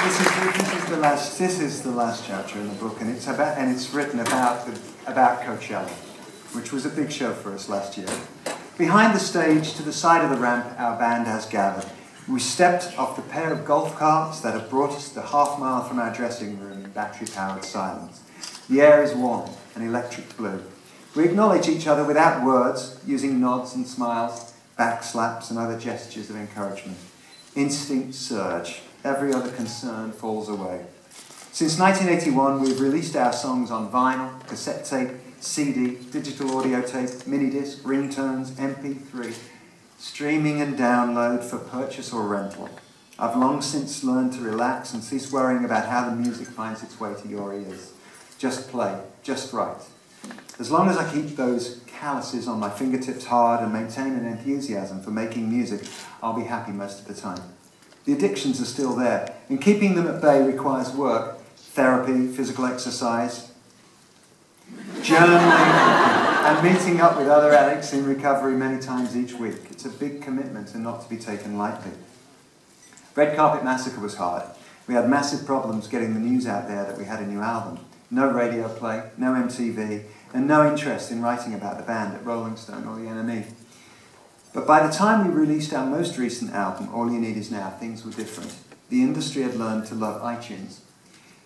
This is the last chapter in the book, and it's written about Coachella, which was a big show for us last year. Behind the stage, to the side of the ramp, our band has gathered. We stepped off the pair of golf carts that have brought us the half-mile from our dressing room in battery-powered silence. The air is warm and electric blue. We acknowledge each other without words, using nods and smiles, back slaps and other gestures of encouragement. Instincts surge. Every other concern falls away. Since 1981, we've released our songs on vinyl, cassette tape, CD, digital audio tape, mini-disc, ringtones, MP3, streaming and download for purchase or rental. I've long since learned to relax and cease worrying about how the music finds its way to your ears. Just play, just write. As long as I keep those calluses on my fingertips hard and maintain an enthusiasm for making music, I'll be happy most of the time. The addictions are still there, and keeping them at bay requires work, therapy, physical exercise, journaling, and meeting up with other addicts in recovery many times each week. It's a big commitment and not to be taken lightly. Red Carpet Massacre was hard. We had massive problems getting the news out there that we had a new album. No radio play, no MTV, and no interest in writing about the band at Rolling Stone or the NME. But by the time we released our most recent album, All You Need Is Now, things were different. The industry had learned to love iTunes.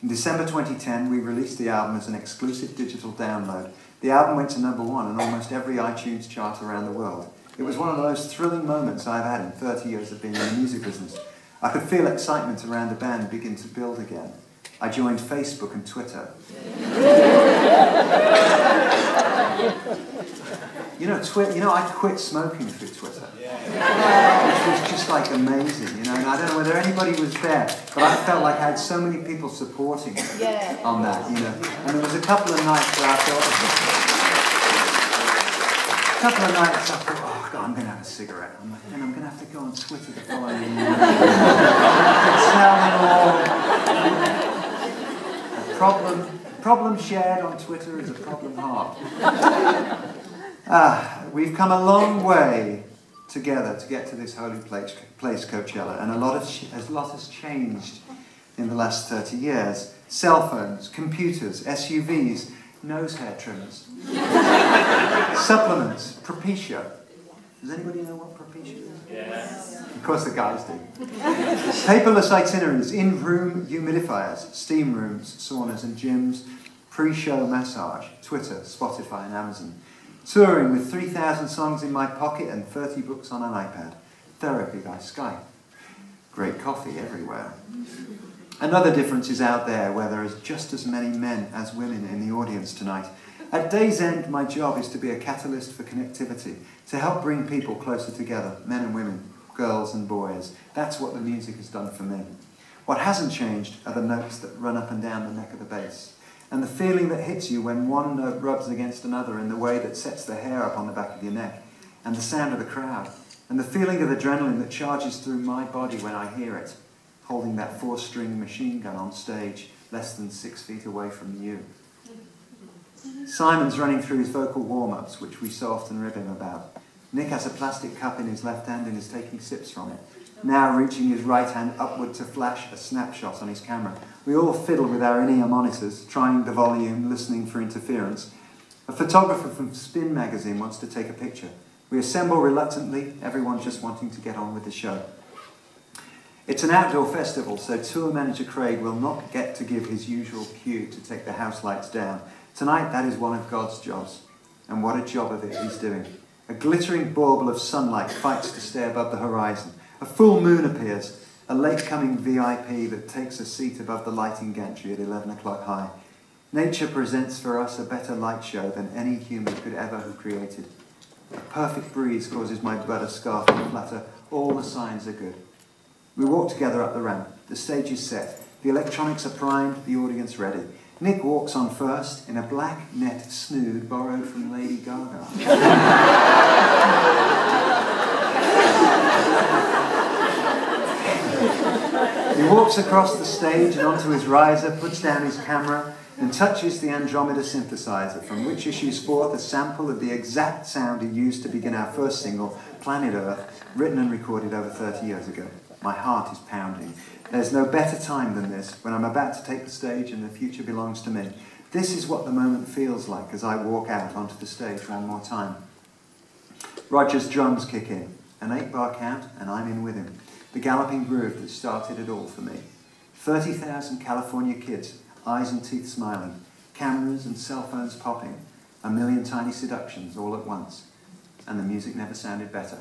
In December 2010, we released the album as an exclusive digital download. The album went to #1 on almost every iTunes chart around the world. It was one of the most thrilling moments I've had in 30 years of being in the music business. I could feel excitement around the band begin to build again. I joined Facebook and Twitter. I quit smoking through Twitter, which was just like amazing, and I don't know whether anybody was there, but I felt like I had so many people supporting me on that, and there was a couple of nights where I thought, oh God, I'm going to have a cigarette. I'm like, then I'm going to have to go on Twitter the following morning. Problem shared on Twitter is a problem halved. We've come a long way together to get to this holy place Coachella, and a lot has changed in the last 30 years. Cell phones, computers, SUVs, nose hair trimmers, supplements, Propecia. Does anybody know what Propecia is? Yes. Of course the guys do. Paperless itineraries, in-room humidifiers, steam rooms, saunas and gyms, pre-show massage, Twitter, Spotify and Amazon. Touring with 3,000 songs in my pocket and 30 books on an iPad. Therapy by Skype. Great coffee everywhere. Another difference is out there where there is just as many men as women in the audience tonight. At day's end, my job is to be a catalyst for connectivity, to help bring people closer together, men and women, girls and boys. That's what the music has done for me. What hasn't changed are the notes that run up and down the neck of the bass, and the feeling that hits you when one note rubs against another in the way that sets the hair up on the back of your neck, and the sound of the crowd, and the feeling of adrenaline that charges through my body when I hear it, holding that 4-string machine gun on stage less than 6 feet away from you. Simon's running through his vocal warm-ups, which we so often rib him about. Nick has a plastic cup in his left hand and is taking sips from it, now reaching his right hand upward to flash a snapshot on his camera. We all fiddle with our in-ear monitors, trying the volume, listening for interference. A photographer from Spin magazine wants to take a picture. We assemble reluctantly, everyone just wanting to get on with the show. It's an outdoor festival, so tour manager Craig will not get to give his usual cue to take the house lights down. Tonight, that is one of God's jobs, and what a job of it he's doing. A glittering bauble of sunlight fights to stay above the horizon. A full moon appears, a late-coming VIP that takes a seat above the lighting gantry at 11 o'clock high. Nature presents for us a better light show than any human could ever have created. A perfect breeze causes my butter scarf to flutter. All the signs are good. We walk together up the ramp. The stage is set. The electronics are primed, the audience ready. Nick walks on first in a black net snood borrowed from Lady Gaga. He walks across the stage and onto his riser, puts down his camera, and touches the Andromeda synthesizer, from which issues forth a sample of the exact sound he used to begin our first single, Planet Earth, written and recorded over 30 years ago. My heart is pounding. There's no better time than this, when I'm about to take the stage and the future belongs to me. This is what the moment feels like as I walk out onto the stage one more time. Roger's drums kick in, an 8-bar count, and I'm in with him. The galloping groove that started it all for me. 30,000 California kids, eyes and teeth smiling, cameras and cell phones popping, a million tiny seductions all at once. And the music never sounded better.